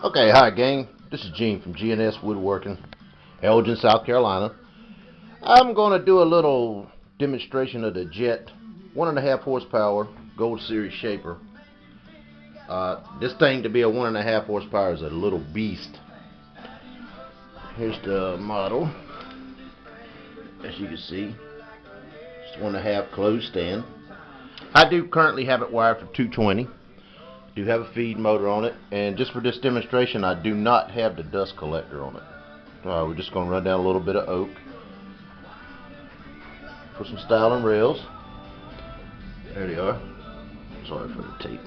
Okay, hi gang. This is Gene from GNS Woodworking, Elgin, South Carolina. I'm going to do a little demonstration of the Jet 1.5 horsepower Gold Series Shaper. This thing to be a 1.5 horsepower is a little beast. Here's the model. As you can see, it's 1.5 closed stand. I do currently have it wired for 220. Do have a feed motor on it, and just for this demonstration I do not have the dust collector on it. We're just going to run down a little bit of oak, put some Stile and Rails. There they are. Sorry for the tape.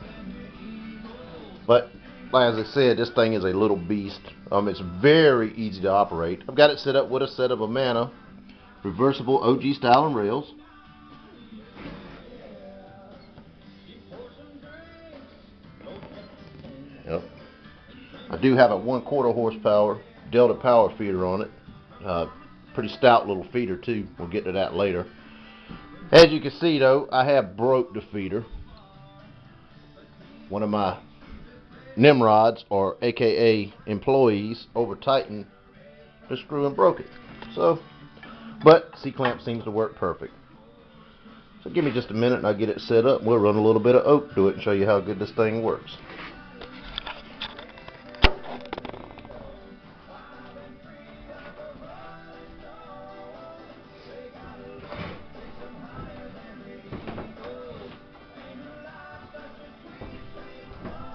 But as I said, this thing is a little beast. It's very easy to operate. I've got it set up with a set of Amana reversible OG Stile and Rails. Yep. I do have a 1/4 horsepower Delta power feeder on it. Pretty stout little feeder too. We'll get to that later. As you can see though, I have broke the feeder. One of my Nimrods, or AKA employees, over tightened the screw and broke it. But C-clamp seems to work perfect. So give me just a minute and I'll get it set up. We'll run a little bit of oak to it and show you how good this thing works.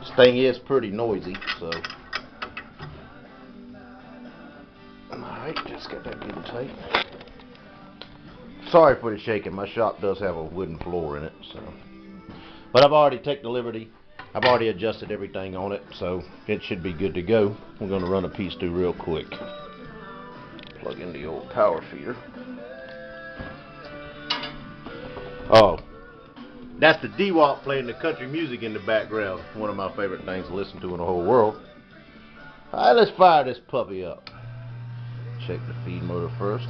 This thing is pretty noisy, so. Alright, just got that good and tight. Sorry for the shaking. My shop does have a wooden floor in it, so. But I've already taken the liberty. I've already adjusted everything on it, so it should be good to go. I'm going to run a piece through real quick. Plug in the old power feeder. Oh, that's the D-Wop playing the country music in the background. One of my favorite things to listen to in the whole world. Alright, let's fire this puppy up. Check the feed motor first.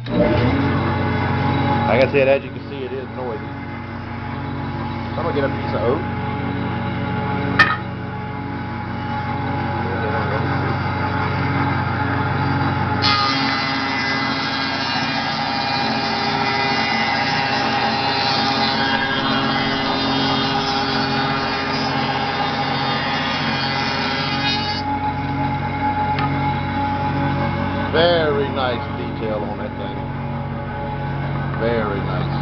Like I said, as you can see, it is noisy. So I'm going to get a piece of oak. Very nice detail on that thing. Very nice.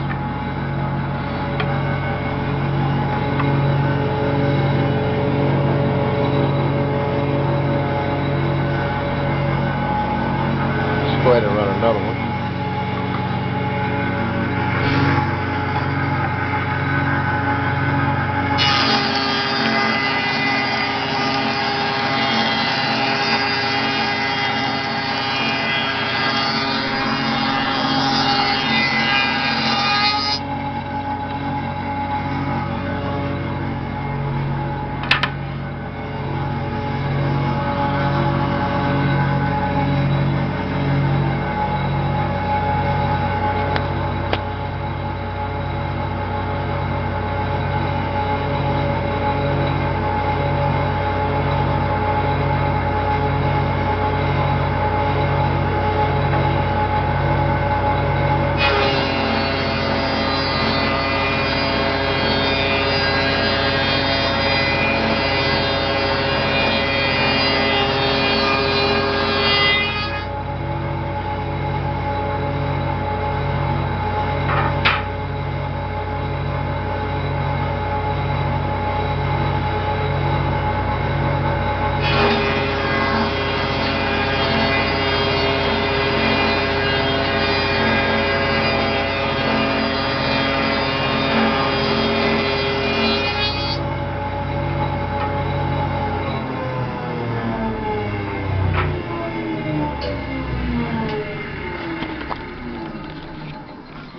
Let's go ahead and run another one.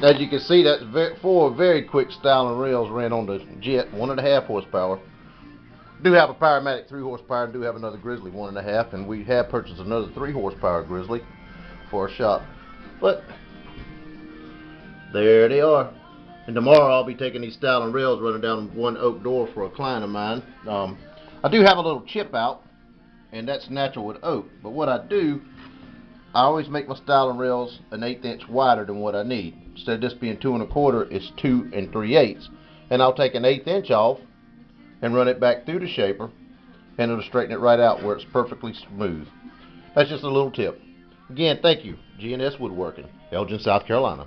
As you can see, that's four very quick Stile and Rails ran on the Jet 1.5 horsepower. Do have a Powermatic 3 horsepower and do have another Grizzly 1.5, and we have purchased another 3 horsepower Grizzly for our shop. But there they are. And tomorrow I'll be taking these Stile and Rails running down one oak door for a client of mine. I do have a little chip out, and that's natural with oak. But what I do, I always make my Stile and Rails an 1/8 inch wider than what I need. Instead of this being 2 1/4, it's 2 3/8. And I'll take an 1/8 inch off and run it back through the shaper, and it'll straighten it right out where it's perfectly smooth. That's just a little tip. Again, thank you, G&S Woodworking, Elgin, South Carolina.